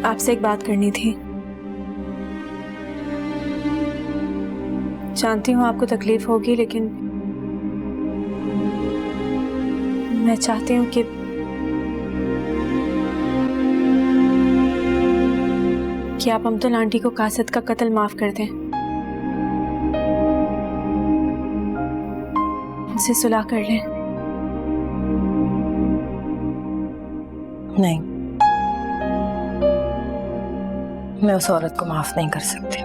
आपसे एक बात करनी थी। जानती हूँ आपको तकलीफ होगी, लेकिन मैं चाहती हूँ कि आप अम्तुल आंटी को कासिद का कत्ल माफ कर दें, उनसे सुलह कर लें। नहीं, मैं उस औरत को माफ नहीं कर सकती।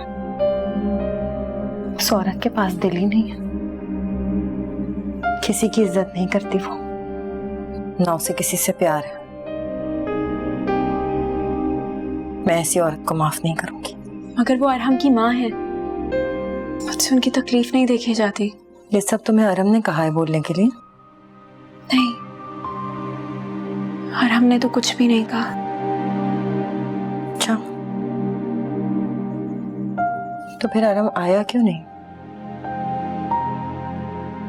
उस औरत के पास दिल ही नहीं है, किसी की इज्जत नहीं करती वो, ना उसे किसी से प्यार है। मैं ऐसी औरत को माफ नहीं करूंगी। मगर वो अरहम की माँ है, मुझसे उनकी तकलीफ नहीं देखी जाती। ये सब तुम्हें अरहम ने कहा है बोलने के लिए? नहीं, अरहम ने तो कुछ भी नहीं कहा। अच्छा, तो फिर अरहम आया क्यों नहीं?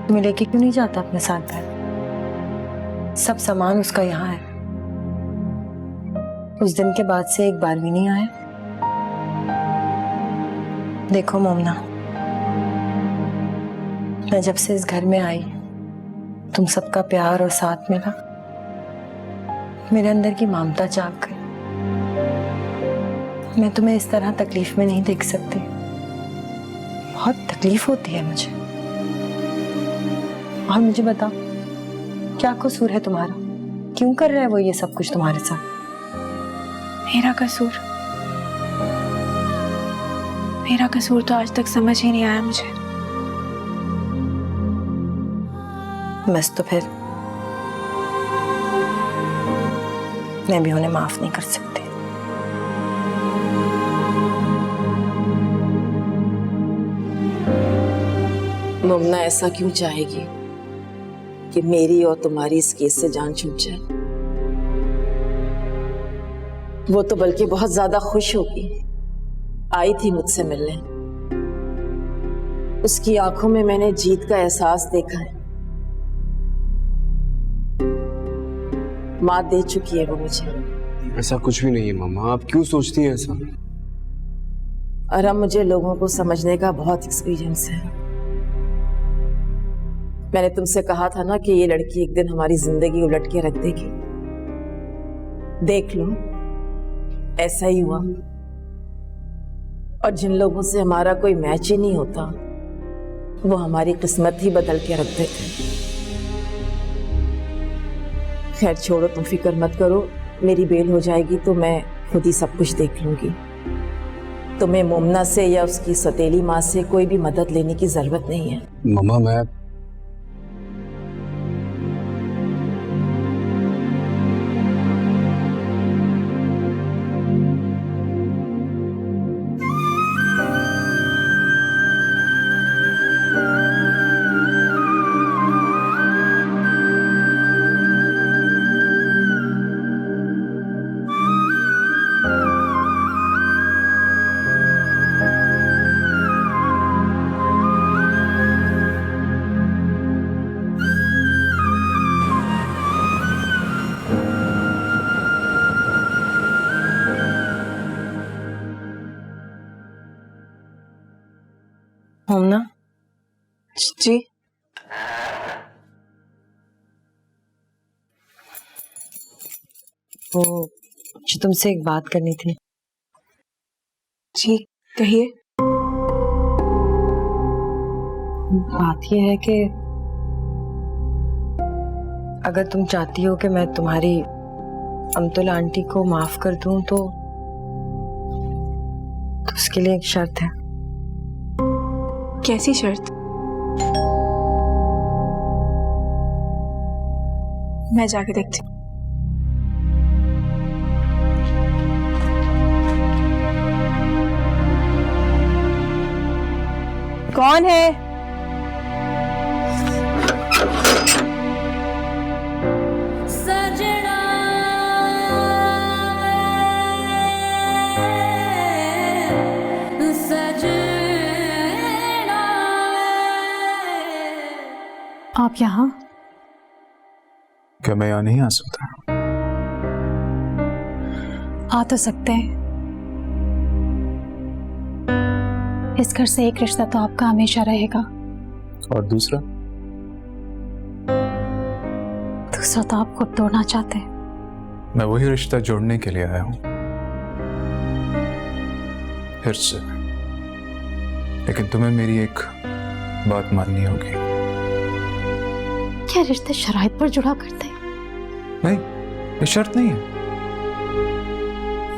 तुम्हें लेके क्यों नहीं जाता अपने साथ घर? सब सामान उसका यहाँ है। उस दिन के बाद से एक बार भी नहीं आया। देखो मोमना, मैं जब से इस घर में आई, तुम सबका प्यार और साथ मिला, मेरे अंदर की ममता जाग गई। मैं तुम्हें इस तरह तकलीफ में नहीं देख सकती, बहुत तकलीफ होती है मुझे। और मुझे बताओ, क्या कसूर है तुम्हारा? क्यों कर रहा है वो ये सब कुछ तुम्हारे साथ? मेरा कसूर तो आज तक समझ ही नहीं आया मुझे। बस तो फिर मैं भी उन्हें माफ नहीं कर सकती। मुमना ऐसा क्यों चाहेगी कि मेरी और तुम्हारी इस केस से जान छूट जाए? वो तो बल्कि बहुत ज्यादा खुश होगी। आई थी मुझसे मिलने, उसकी आंखों में मैंने जीत का एहसास देखा है। मात दे चुकी है वो मुझे। ऐसा कुछ भी नहीं है मामा, आप क्यों सोचती हैं ऐसा? अरहम, मुझे लोगों को समझने का बहुत एक्सपीरियंस है। मैंने तुमसे कहा था ना कि ये लड़की एक दिन हमारी जिंदगी उलट के रख देगी। देख लो, ऐसा ही हुआ। और जिन लोगों से हमारा कोई मैच ही नहीं होता, वो हमारी किस्मत ही बदल के रख देते। खैर छोड़ो, तुम फिक्र मत करो, मेरी बेल हो जाएगी तो मैं खुद ही सब कुछ देख लूंगी। तुम्हें मोमना से या उसकी सौतेली माँ से कोई भी मदद लेने की जरूरत नहीं है। मामा मैं मोमना जी, वो जो तुमसे एक बात करनी थी। जी कहिए। बात ये है कि अगर तुम चाहती हो कि मैं तुम्हारी अम्तुल आंटी को माफ कर दूं तो उसके लिए एक शर्त है। कैसी शर्त? मैं जाके देखती हूँ। कौन है? आप यहाँ? क्या मैं यहाँ नहीं आ सकता? आ तो सकते हैं, इस घर से एक रिश्ता तो आपका हमेशा रहेगा, और दूसरा तो आप खुद तोड़ना चाहते हैं। मैं वही रिश्ता जोड़ने के लिए आया हूं, फिर से। लेकिन तुम्हें मेरी एक बात माननी होगी। क्या रिश्ते शराइत पर जुड़ा करते हैं? नहीं, ये शर्त नहीं है,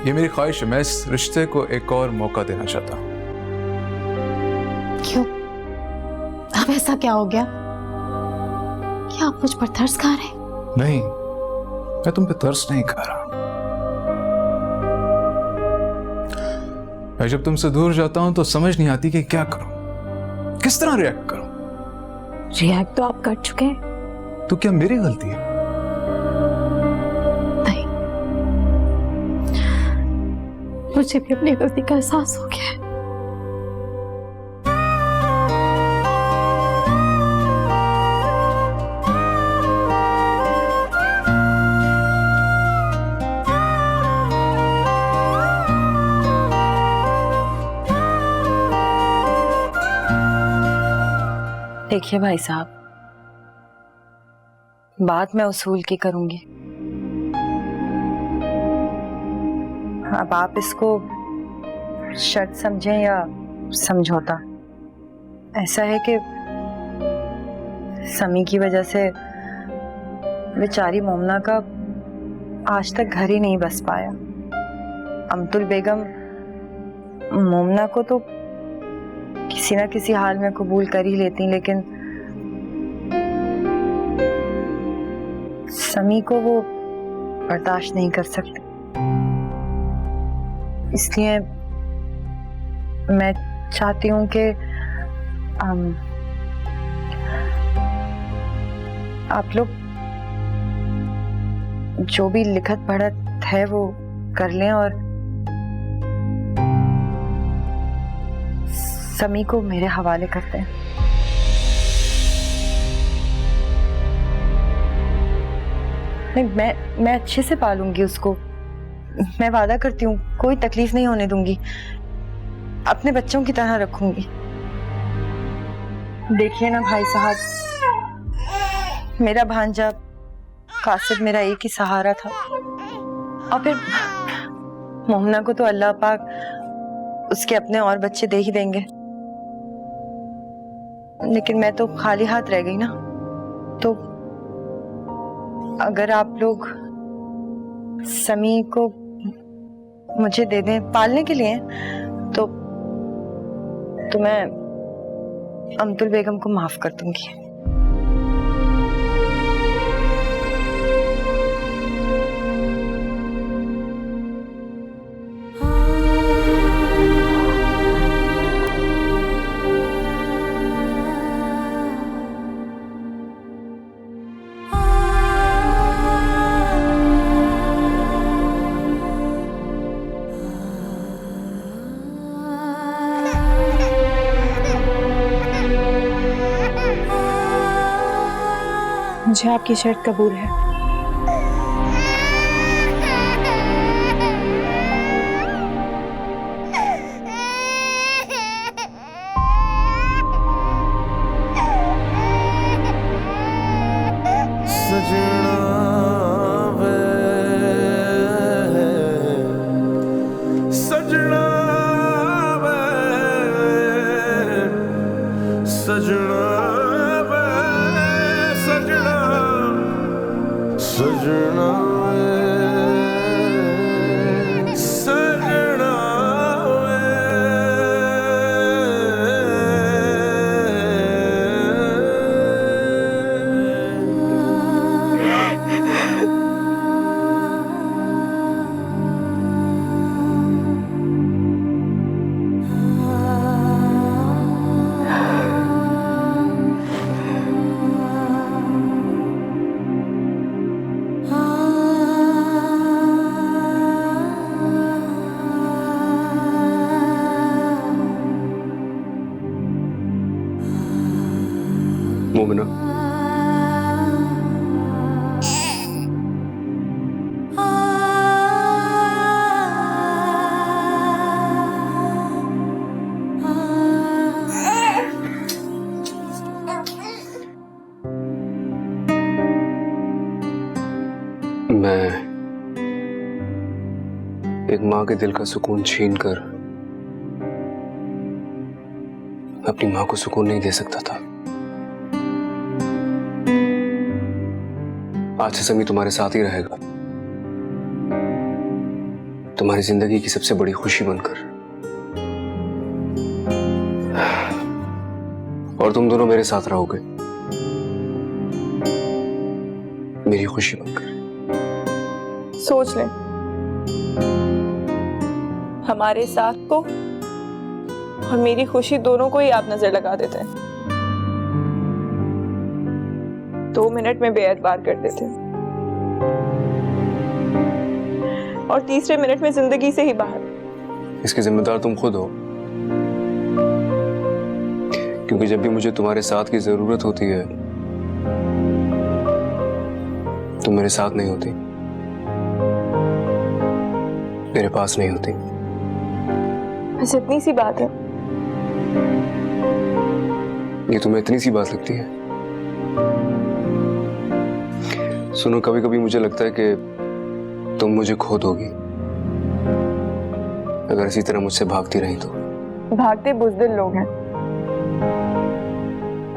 ये मेरी ख्वाहिश है। मैं इस रिश्ते को एक और मौका देना चाहता हूं। क्यों? अब ऐसा क्या हो गया? क्या आप मुझ पर तरस खा रहे हैं? नहीं, मैं तुम पे तरस नहीं खा रहा। मैं जब तुमसे दूर जाता हूं तो समझ नहीं आती कि क्या करूं, किस तरह रिएक्ट करूं। रिएक्ट तो आप कर चुके हैं। तो क्या मेरी गलती है? नहीं, मुझे भी अपनी गलती का एहसास हो गया है। देखिए भाई साहब, बात मैं उसूल की करूंगी। अब आप इसको शर्त समझें या समझौता। ऐसा है कि समी की वजह से बेचारी मोमना का आज तक घर ही नहीं बस पाया। अमतुल बेगम मोमना को तो किसी ना किसी हाल में कबूल कर ही लेती, लेकिन समी को वो बर्दाश्त नहीं कर सकती। इसलिए मैं चाहती हूँ कि आप लोग जो भी लिखत पढ़त है वो कर लें और समी को मेरे हवाले करते हैं। नहीं, मैं अच्छे से पालूंगी उसको, मैं वादा करती हूँ, कोई तकलीफ नहीं होने दूंगी, अपने बच्चों की तरह रखूंगी। देखिए ना भाई साहब, मेरा भांजा कासिद मेरा एक ही सहारा था, और फिर मोहना को तो अल्लाह पाक उसके अपने और बच्चे दे ही देंगे, लेकिन मैं तो खाली हाथ रह गई ना। तो अगर आप लोग समी को मुझे दे दें पालने के लिए, तो मैं अमतुल बेगम को माफ कर दूंगी। मुझे आपकी शर्त कबूल है। मैं एक माँ के दिल का सुकून छीनकर अपनी माँ को सुकून नहीं दे सकता था। आज से समी तुम्हारे साथ ही रहेगा, तुम्हारी जिंदगी की सबसे बड़ी खुशी बनकर। और तुम दोनों मेरे साथ रहोगे, मेरी खुशी बनकर। सोच लें, हमारे साथ को और मेरी खुशी दोनों को ही आप नजर लगा देते हैं। 2 मिनट में बेएतबार कर देते हैं और तीसरे मिनट में जिंदगी से ही बाहर। इसकी जिम्मेदार तुम खुद हो, क्योंकि जब भी मुझे तुम्हारे साथ की जरूरत होती है तुम मेरे साथ नहीं होती, मेरे पास नहीं होती। बस इतनी सी बात है। ये तुम्हें इतनी सी बात लगती है? सुनो, कभी कभी मुझे लगता है कि तुम मुझे खो दोगी अगर इसी तरह मुझसे भागती रही तो। भागते बुज़दिल लोग हैं,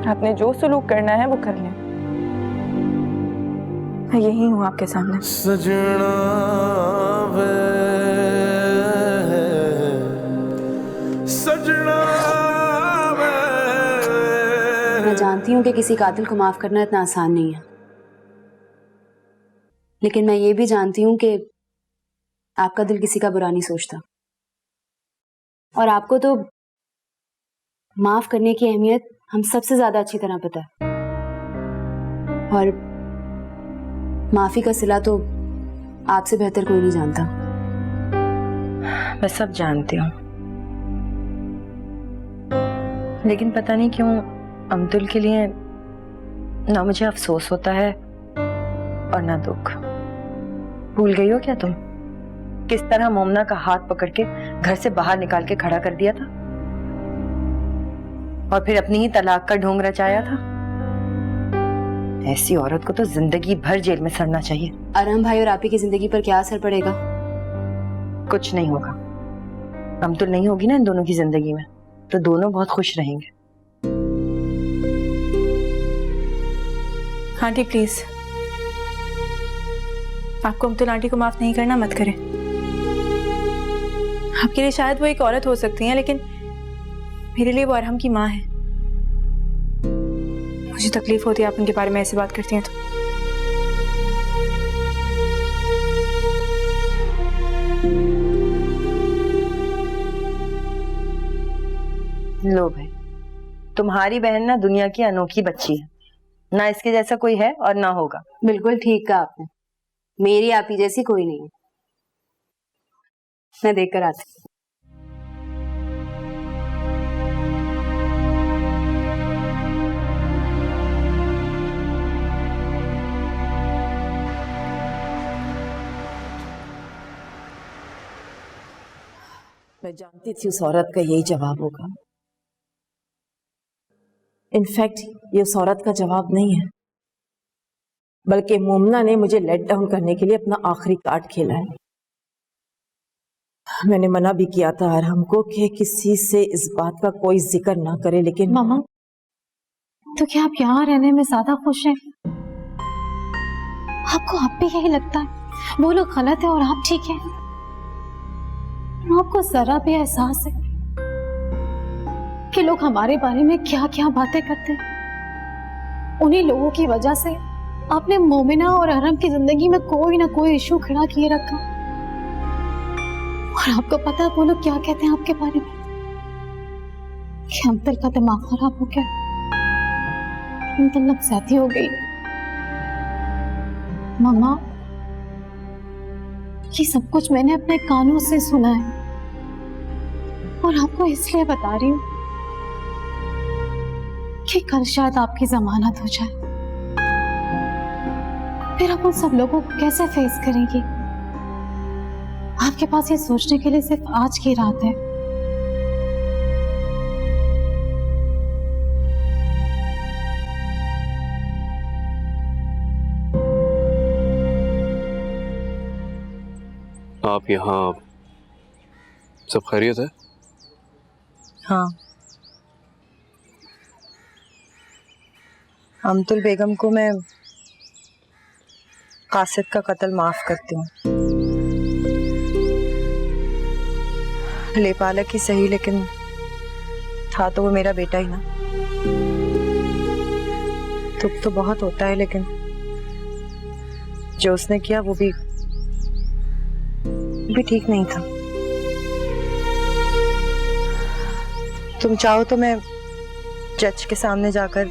आपने जो सलूक करना है वो कर लें। मैं यही हूँ आपके सामने। सजना वे सजना वे। मैं जानती हूँ कि किसी कातिल को माफ करना इतना आसान नहीं है, लेकिन मैं ये भी जानती हूँ कि आपका दिल किसी का बुरा नहीं सोचता, और आपको तो माफ करने की अहमियत हम सबसे ज्यादा अच्छी तरह पता है। और माफी का सिला तो आपसे बेहतर कोई नहीं जानता। मैं सब जानती हूँ, लेकिन पता नहीं क्यों अब्दुल के लिए ना मुझे अफसोस होता है और ना दुख। भूल गई हो क्या तुम किस तरह मोमना का हाथ पकड़ के घर से बाहर निकाल के खड़ा कर दिया था और फिर अपनी ही तलाक का ढोंग रचाया था? ऐसी औरत को तो जिंदगी भर जेल में सड़ना चाहिए। अरहम भाई और आपी की जिंदगी पर क्या असर पड़ेगा? कुछ नहीं होगा। अब्दुल नहीं होगी ना इन दोनों की जिंदगी में तो दोनों बहुत खुश रहेंगे। आंटी प्लीज, आपको अब्दुल आंटी को माफ नहीं करना मत करें। आपके लिए शायद वो एक औरत हो सकती हैं, लेकिन मेरे लिए वो अरहम की माँ है। मुझे तकलीफ होती है आप उनके बारे में ऐसी बात करती हैं तो। लो भाई, तुम्हारी बहन ना दुनिया की अनोखी बच्ची है, ना इसके जैसा कोई है और ना होगा। बिल्कुल ठीक कहा आपने, मेरी आपी जैसी कोई नहीं है। मैं देख कर आती। मैं जानती थी उस औरत का यही जवाब होगा। इनफैक्ट ये उस औरत का जवाब नहीं है, बल्कि मोमना ने मुझे लेट डाउन करने के लिए अपना आखिरी कार्ड खेला है। मैंने मना भी किया था अरहम को कि किसी से इस बात का कोई जिक्र ना करे, लेकिन मामा, तो क्या आप यहाँ रहने में ज्यादा खुश हैं? आपको अब भी यही लगता है वो लोग गलत है और आप ठीक हैं? आपको जरा भी एहसास है कि लोग हमारे बारे में क्या क्या बातें करते हैं? उन्हीं लोगों की वजह से आपने मोमिना और अरहम की जिंदगी में कोई ना कोई इशू खड़ा किए रखा। और आपको पता है वो लोग क्या कहते हैं आपके बारे में? कि अब्दुल का दिमाग खराब हो गया, अब्दुल नफसाती हो गई। मामा, ये सब कुछ मैंने अपने कानों से सुना है और आपको इसलिए बता रही हूँ कि कल शायद आपकी जमानत हो जाए। फिर आप उन सब लोगों को कैसे फेस करेंगी? आपके पास ये सोचने के लिए सिर्फ आज की रात है। आप यहाँ, सब खैरियत है? हाँ, अमतुल बेगम को मैं कासिद का कत्ल माफ करती हूँ। लेपालक ही सही, लेकिन था तो वो मेरा बेटा ही ना। दुख तो बहुत होता है, लेकिन जो उसने किया वो भी ठीक नहीं था। तुम चाहो तो मैं जज के सामने जाकर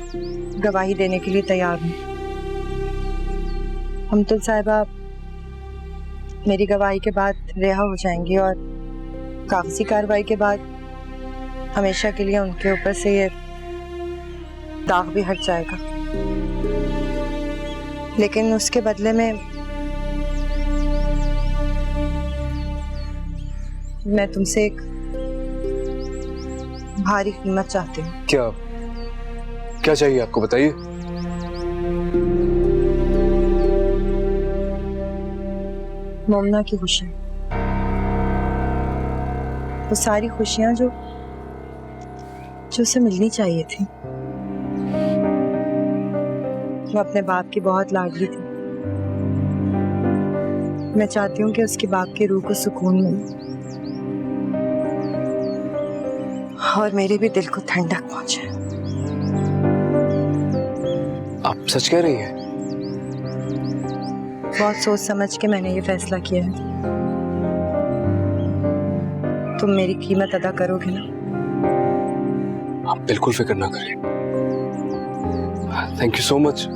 गवाही देने के लिए तैयार हूँ। अमतुल साहिबा मेरी गवाही के बाद रिहा हो जाएंगी और कागजी कार्रवाई के बाद हमेशा के लिए उनके ऊपर से ये दाग भी हट जाएगा। लेकिन उसके बदले में मैं तुमसे एक भारी कीमत चाहती हूँ। क्या क्या चाहिए आपको, बताइए। मोमना की खुशियाँ, वो सारी खुशियाँ जो उसे मिलनी चाहिए थी। वो अपने बाप की बहुत लाडली थी। मैं चाहती हूँ कि उसके बाप की रूह को सुकून मिले और मेरे भी दिल को ठंडक पहुंचे। आप सच कह रही हैं? बहुत सोच समझ के मैंने ये फैसला किया है। तुम मेरी कीमत अदा करोगे ना? आप बिल्कुल फिक्र ना करें। Thank you so much.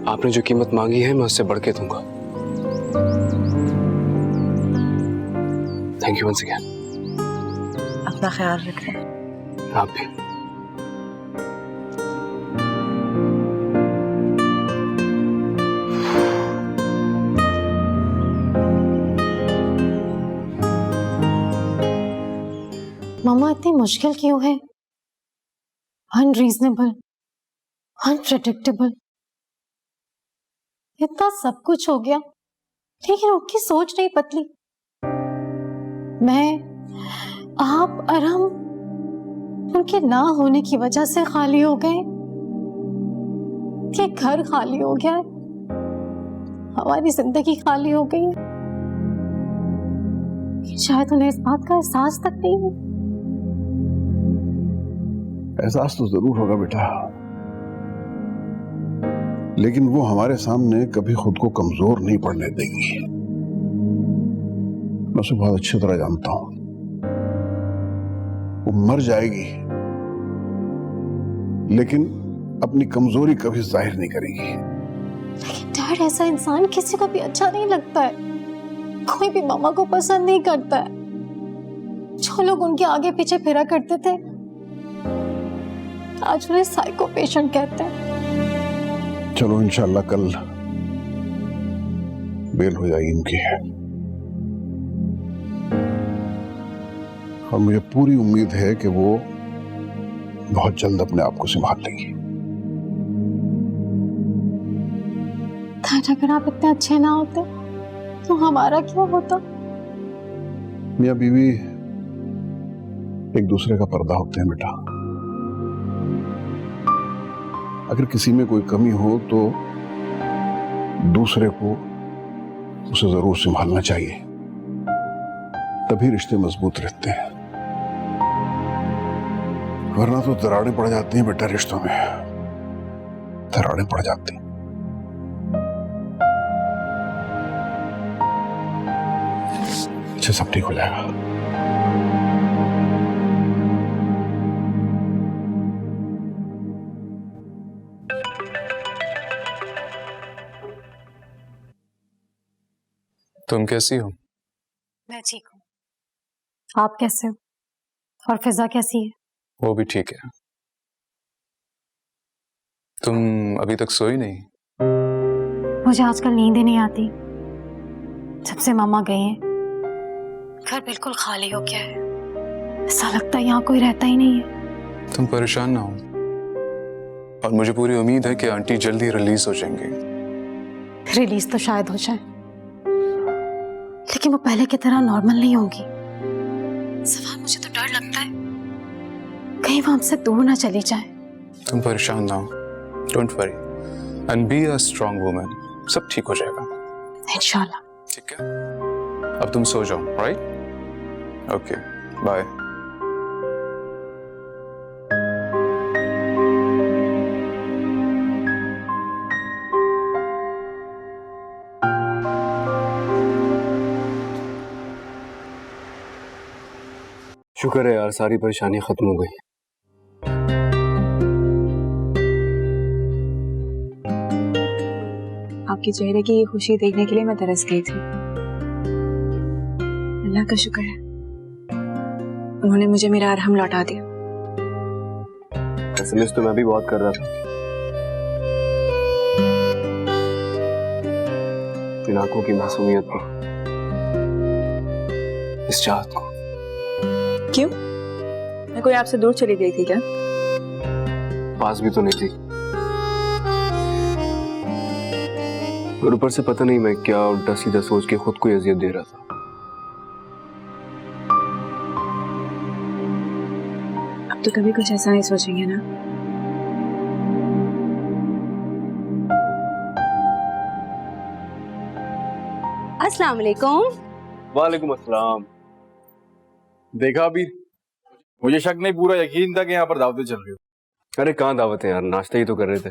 आपने जो कीमत मांगी है मैं उससे बढ़ के दूंगा। Thank you once again. अपना ख्याल रखें। आप भी। मामा इतनी मुश्किल क्यों है? अनरीजनेबल, अनप्रेडिक्टेबल, इतना सब कुछ हो गया लेकिन उनकी सोच नहीं बदली। मैं, आप, अरहम उनके ना होने की वजह से खाली हो गए। ये घर खाली हो गया है, हमारी जिंदगी खाली हो गई है। शायद उन्हें इस बात का एहसास तक नहीं है। एहसास तो जरूर होगा बेटा, लेकिन वो हमारे सामने कभी खुद को कमजोर नहीं पड़ने देगी। मैं उसे बहुत अच्छी तरह जानता हूं। वो मर जाएगी लेकिन अपनी कमजोरी कभी जाहिर नहीं करेगी। डैड, ऐसा इंसान किसी को भी अच्छा नहीं लगता है। कोई भी मामा को पसंद नहीं करता है। जो लोग उनके आगे पीछे फिरा करते थे आज उन्हें साइको पेशेंट कहते हैं। चलो इंशाल्लाह कल बेल हो जाएगी इनकी, और मुझे पूरी उम्मीद है कि वो बहुत जल्द अपने आप को संभाल लेगी। अगर आप इतने अच्छे ना होते तो हमारा क्या होता? मियां बीवी एक दूसरे का पर्दा होते हैं बेटा। अगर किसी में कोई कमी हो तो दूसरे को उसे जरूर संभालना चाहिए, तभी रिश्ते मजबूत रहते हैं। वरना तो दरारें पड़ जाती हैं बेटा, रिश्तों में दरारें पड़ जाती हैं। अच्छा, सब ठीक हो जाएगा। तुम कैसी हो? मैं ठीक हूँ। आप कैसे हो? और फिजा कैसी है? वो भी ठीक है। तुम अभी तक सोई नहीं? मुझे आजकल नींद ही नहीं आती। जब से मामा गए हैं घर बिल्कुल खाली हो गया है। ऐसा लगता है यहाँ कोई रहता ही नहीं है। तुम परेशान ना हो, और मुझे पूरी उम्मीद है कि आंटी जल्दी रिलीज हो जाएंगे। रिलीज तो शायद हो जाए, लेकिन वो पहले की तरह नॉर्मल नहीं होगी। सवाल मुझे तो डर लगता है कहीं वो हमसे दूर ना चली जाए। तुम परेशान ना हो, don't worry and be a strong woman. सब ठीक हो जाएगा इंशाल्लाह। ठीक है, अब तुम सो जाओ, राइट? Okay, bye. शुक्र है यार, सारी परेशानी खत्म हो गई। आपके चेहरे की ये खुशी देखने के लिए मैं तरस गई थी। अल्लाह का शुक्र है, उन्होंने मुझे मेरा अरहम लौटा दिया। एसएमएस तो मैं भी बहुत कर रहा था, इन आंखों की मासूमियत को, इस चाहत को। क्यों? मैं कोई आपसे दूर चली गई थी क्या? पास भी तो नहीं थी, और ऊपर से पता नहीं मैं क्या उल्टा सीधा सोच के खुद को ही अजियत दे रहा था। अब तो कभी कुछ ऐसा नहीं सोचेंगे ना? अस्सलाम वालेकुम। वालेकुम अस्सलाम। देखा अभी? मुझे शक नहीं, पूरा यकीन था कि यहाँ पर दावतें चल रही हो। अरे कहाँ दावत है यार, नाश्ता ही तो कर रहे थे।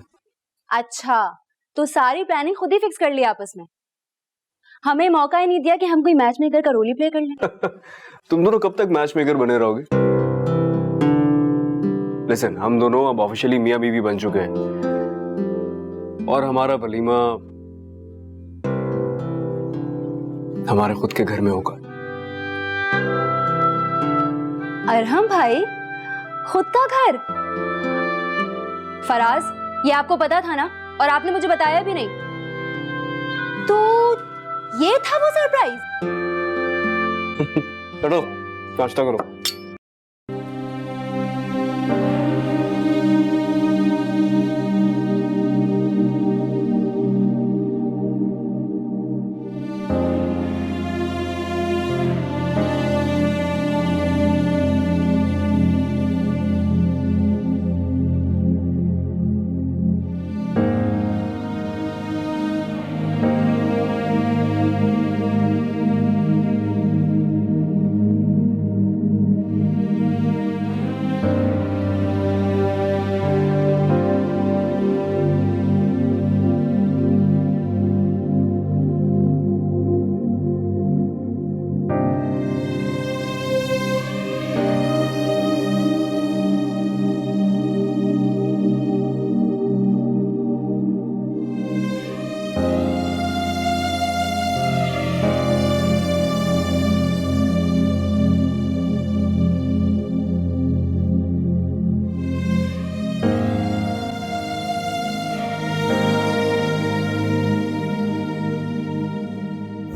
अच्छा, तो सारी प्लानिंग खुद ही फिक्स कर ली आपस में, हमें मौका ही नहीं दिया कि हम कोई मैच मेकर का रोल ही प्ले कर लें। तुम दोनों कब तक मैच मेकर बने रहोगे? लिसन, हम दोनों अब ऑफिशियली मियां बीवी बन चुके हैं, और हमारा वलीमा हमारे खुद के घर में होगा। अरहम भाई, खुद का घर? फराज, ये आपको पता था ना, और आपने मुझे बताया भी नहीं, तो ये था वो सरप्राइज? चलो नाश्ता करो।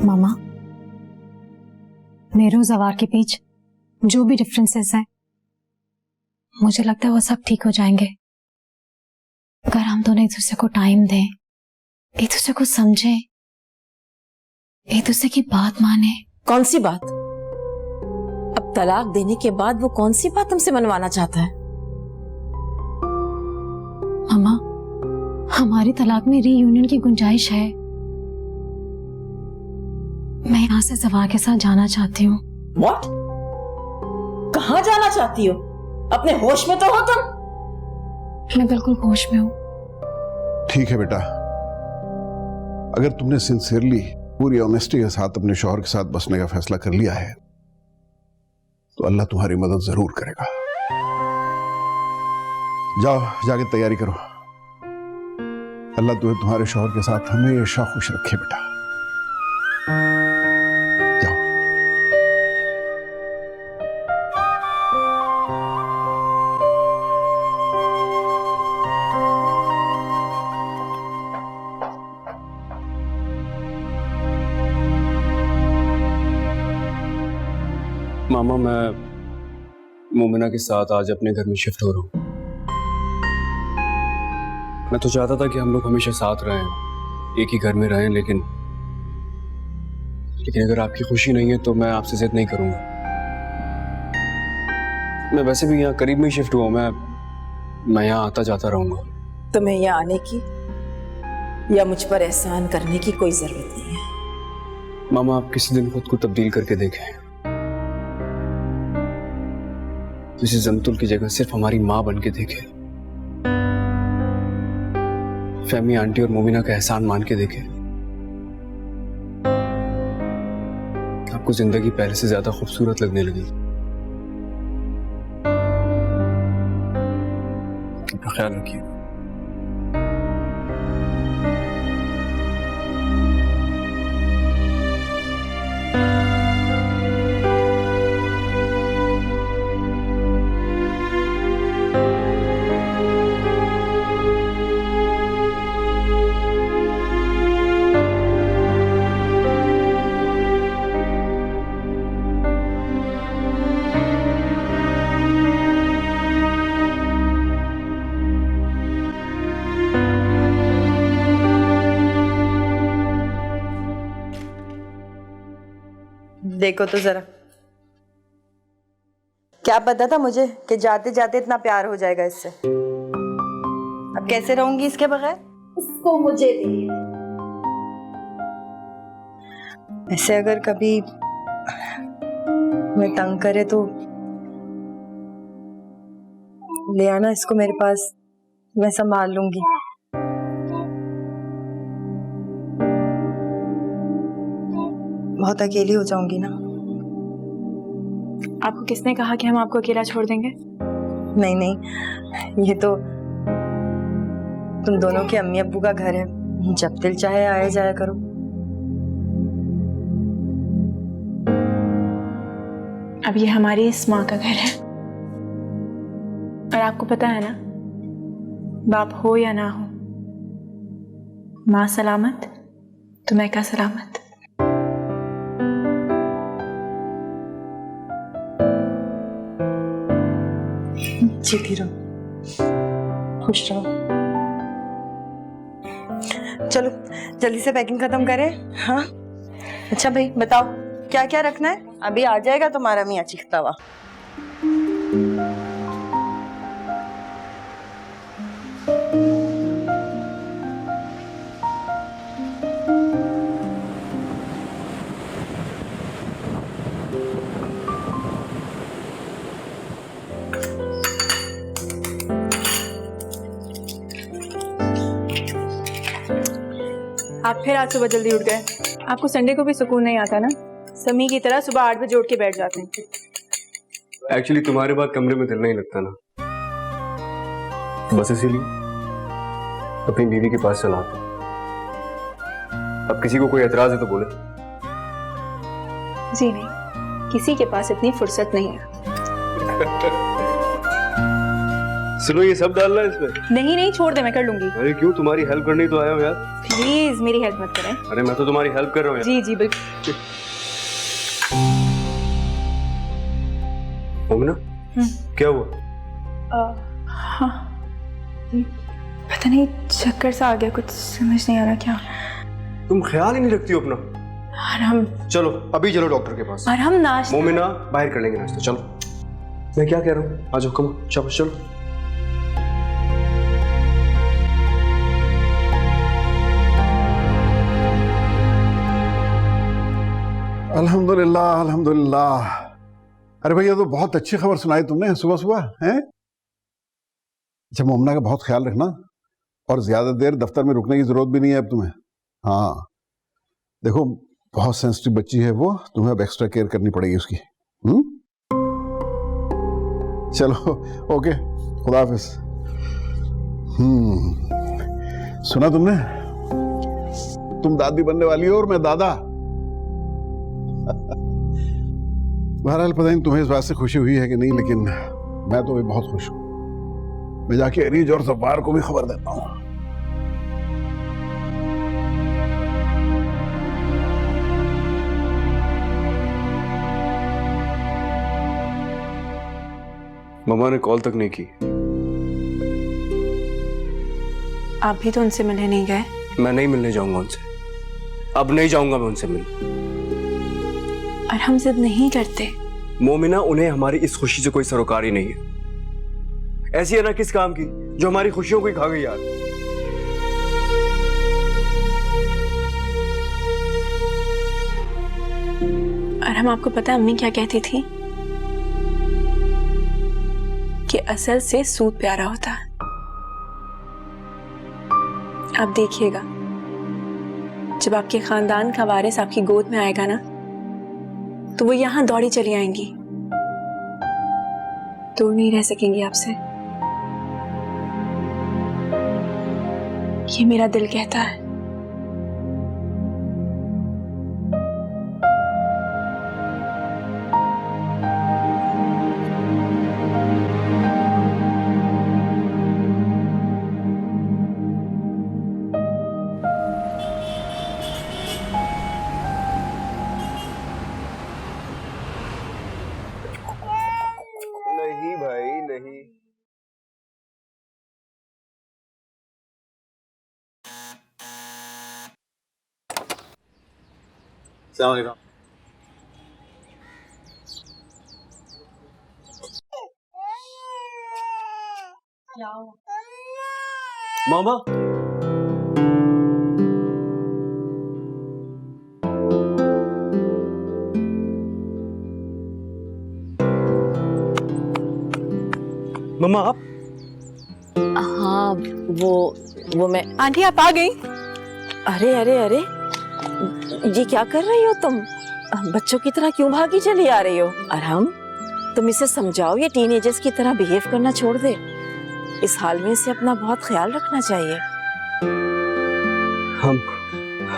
मामा, मेरे और जवार के बीच जो भी डिफरेंसेस हैं, मुझे लगता है वो सब ठीक हो जाएंगे अगर हम दोनों एक दूसरे को टाइम दें, एक दूसरे को समझें, एक दूसरे की बात माने। कौन सी बात? अब तलाक देने के बाद वो कौन सी बात हमसे मनवाना चाहता है? मामा, हमारी तलाक में रीयूनियन की गुंजाइश है। मैं यहाँ से जवार के साथ जाना चाहती हूँ। What? कहाँ जाना चाहती हो? अपने होश में तो हो तुम? मैं बिल्कुल होश में हूँ। ठीक है बेटा, अगर तुमने सिंसियरली पूरी ऑनेस्टी के साथ अपने शौहर के साथ बसने का फैसला कर लिया है, तो अल्लाह तुम्हारी मदद जरूर करेगा। जाओ, जाके तैयारी करो। अल्लाह तुम्हें तुम्हारे शौहर के साथ हमेशा खुश रखे बेटा। जाओ। मामा, मैं मोमिना के साथ आज अपने घर में शिफ्ट हो रहा हूँ। मैं तो चाहता था कि हम लोग हमेशा साथ रहें, एक ही घर में रहें, लेकिन अगर आपकी खुशी नहीं है तो मैं आपसे जिद नहीं करूंगा। मैं वैसे भी यहाँ करीब में ही शिफ्ट हुआ हूँ, मैं यहाँ आता जाता रहूंगा। तुम्हें यहाँ आने की या मुझ पर एहसान करने की कोई जरूरत नहीं है। मामा, आप किसी दिन खुद को तब्दील करके देखें। किसी जमतुल की जगह सिर्फ हमारी माँ बन के देखें। फहमी आंटी और मोमिना का एहसान मान के देखें। आपको जिंदगी पहले से ज्यादा खूबसूरत लगने लगी। अपना ख्याल रखिए। देखो तो जरा, क्या पता था मुझे कि जाते जाते इतना प्यार हो जाएगा इससे। अब कैसे रहूंगी इसके बगैर? इसको मुझे दे। ऐसे अगर कभी मैं तंग करे तो ले आना इसको मेरे पास, मैं संभाल लूंगी। बहुत अकेली हो जाऊंगी ना। आपको किसने कहा कि हम आपको अकेला छोड़ देंगे? नहीं नहीं, ये तो तुम दोनों के अम्मी अब्बू का घर है, जब दिल चाहे आए जाया करो। अब ये हमारी इस माँ का घर है, और आपको पता है ना, बाप हो या ना हो, माँ सलामत तो मैं का सलामत। जीती रहो, खुश रहो। चलो जल्दी से पैकिंग खत्म करें। हाँ अच्छा भाई बताओ क्या क्या रखना है? अभी आ जाएगा तुम्हारा मियाँ चीखता हुआ। आप फिर आज सुबह जल्दी उठ गए। आपको संडे को भी सुकून नहीं आता ना? समी की तरह सुबह 8 बजे उठ के बैठ जाते हैं। एक्चुअली तुम्हारे बाद कमरे में दिल नहीं लगता ना, बस इसीलिए अपनी बीवी के पास चला आता। अब किसी को कोई एतराज है तो बोले। जी नहीं, किसी के पास इतनी फुर्सत नहीं है। सुनो, ये सब डालना है इसमें? नहीं नहीं, छोड़ दे, मैं कर लूंगी। अरे क्यों, तुम्हारी हेल्प करने तो आया हूँ यार। प्लीज मेरी हेल्प मत करें। अरे मैं तो तुम्हारी हेल्प कर रहा हूँ यार। जी जी बिल्कुल। मोमिना, क्या हुआ? हाँ पता नहीं, चक्कर सा आ गया, कुछ समझ नहीं आ रहा क्या। तुम ख्याल ही नहीं रखती हो अपना। और हम चलो अभी चलो डॉक्टर के पास। और हम नाश्ता। मोमिना, बाहर कर लेंगे नाश्ता, चलो। मैं क्या कह रहा हूँ, आ जाओ, कम चलो चलो। अल्हम्दुलिल्लाह अल्हम्दुलिल्लाह। अरे भैया तो बहुत अच्छी खबर सुनाई तुमने सुबह सुबह, हैं? अच्छा, मोमना का बहुत ख्याल रखना, और ज्यादा देर दफ्तर में रुकने की जरूरत भी नहीं है अब तुम्हें। हाँ देखो, बहुत सेंसिटिव बच्ची है वो, तुम्हें अब एक्स्ट्रा केयर करनी पड़ेगी उसकी। चलो ओके, खुदा हाफिज। सुना तुमने, तुम दादी बनने वाली हो और मैं दादा। बहरहाल पता नहीं तुम्हें इस बात से खुशी हुई है कि नहीं, लेकिन मैं तो भी बहुत खुश हूं। मैं जाके अरीज और ज़फ़ार को भी खबर देता हूं। मम्मा ने कॉल तक नहीं की। आप भी तो उनसे मिलने नहीं गए? मैं नहीं मिलने जाऊंगा उनसे, अब नहीं जाऊंगा मैं उनसे मिलने। और हम जिद नहीं करते। मोमिना, उन्हें हमारी इस खुशी से कोई सरोकार ही नहीं है। ऐसी है ना किस काम की जो हमारी खुशियों को ही खा गई यार। और हम आपको पता है अम्मी क्या कहती थी कि असल से सूद प्यारा होता है। आप देखिएगा जब आपके खानदान का वारिस आपकी गोद में आएगा ना तो वो यहां दौड़ी चली आएंगी, दूर नहीं रह सकेंगी आपसे। ये मेरा दिल कहता है। नहीं भाई नहीं। अस्सलाम वालेकुम। मामा, मम्मा आप? हाँ वो मैं। आंटी आप आ गई? अरे अरे अरे, ये क्या कर रही हो तुम? बच्चों की तरह क्यों भागी चली आ रही हो? अरहम, तुम इसे समझाओ ये टीनेजर्स की तरह बिहेव करना छोड़ दे। इस हाल में इसे अपना बहुत ख्याल रखना चाहिए।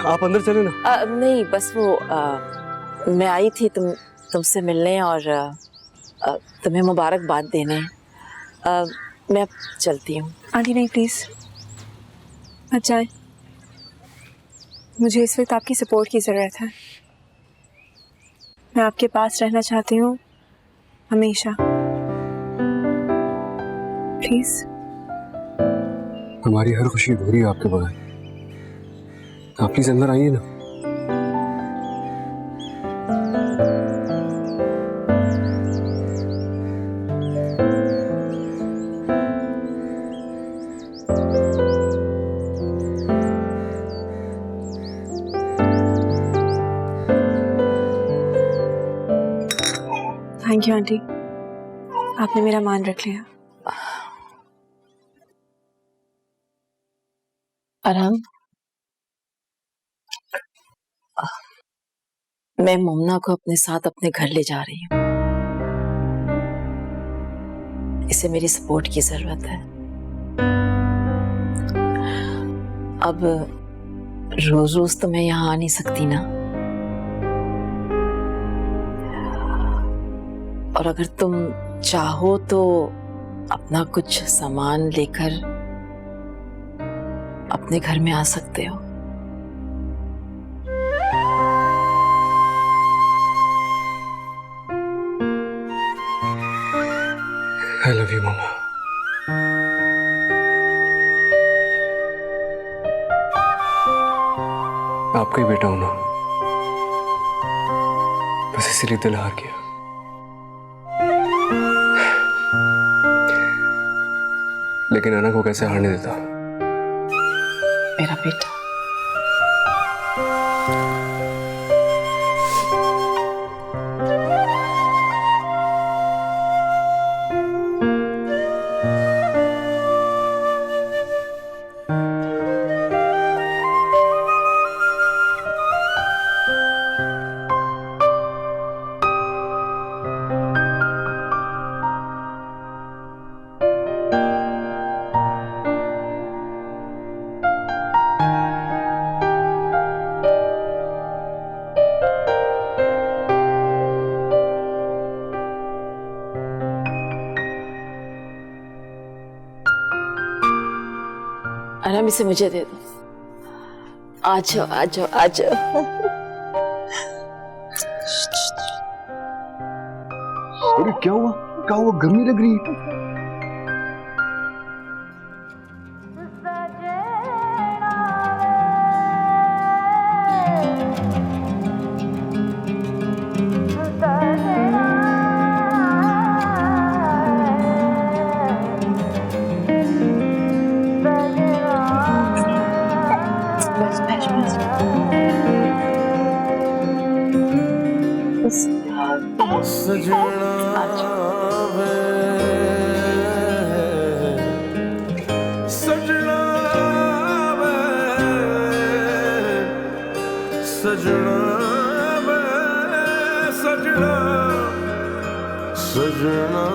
आप अंदर चले ना। नहीं, बस मैं आई थी तुमसे मिलने और तुम्हें मुबारकबाद देने। मैं अब चलती हूँ। आंटी नहीं, प्लीज मत जाए। मुझे इस वक्त आपकी सपोर्ट की जरूरत है। मैं आपके पास रहना चाहती हूँ हमेशा। प्लीज। हमारी हर खुशी अधूरी है आपके बगैर। आप प्लीज अंदर आइए ना। थैंक यू आंटी, आपने मेरा मान रख लिया। अरहम, मैं मोमना को अपने साथ अपने घर ले जा रही हूँ। इसे मेरी सपोर्ट की जरूरत है। अब रोज रोज तो मैं यहाँ आ नहीं सकती ना। और अगर तुम चाहो तो अपना कुछ सामान लेकर अपने घर में आ सकते हो। I love you, मामा। आपका ही बेटा हूं ना, बस इसीलिए दिल हार गया। लेकिन अना को कैसे हारने देता। मेरा बेटा। अरहम, इसे मुझे दे दो। आ जाओ आ जाओ आ जाओ। अरे क्या हुआ? क्या हुआ? गर्मी लग रही है। बस बस बस बस सजना वे सजना वे सजना वे सजना सजना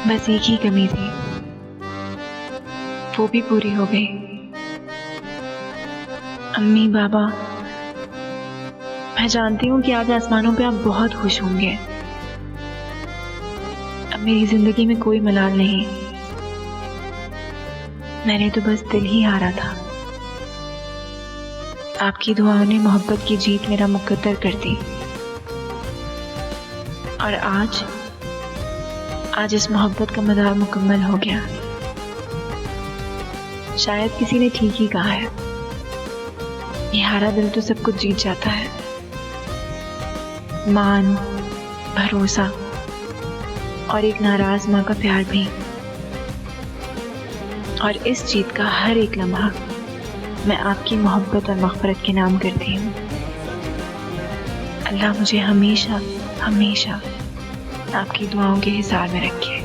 बस एक ही कमी थी, वो भी पूरी हो गई। अम्मी बाबा, मैं जानती हूँ कि आज आसमानों पे आप बहुत खुश होंगे। अब मेरी जिंदगी में कोई मलाल नहीं, मैंने तो बस दिल ही हारा था। आपकी दुआओं ने मोहब्बत की जीत मेरा मुकद्दर कर दी, और आज इस मोहब्बत का मदार मुकम्मल हो गया। शायद किसी ने ठीक ही कहा है, ये हारा दिल तो सब कुछ जीत जाता है, मान, भरोसा और एक नाराज माँ का प्यार भी। और इस जीत का हर एक लम्हा मैं आपकी मोहब्बत और मग़फ़िरत के नाम करती हूँ। अल्लाह मुझे हमेशा हमेशा आपकी दुआओं के हिसार में रखे।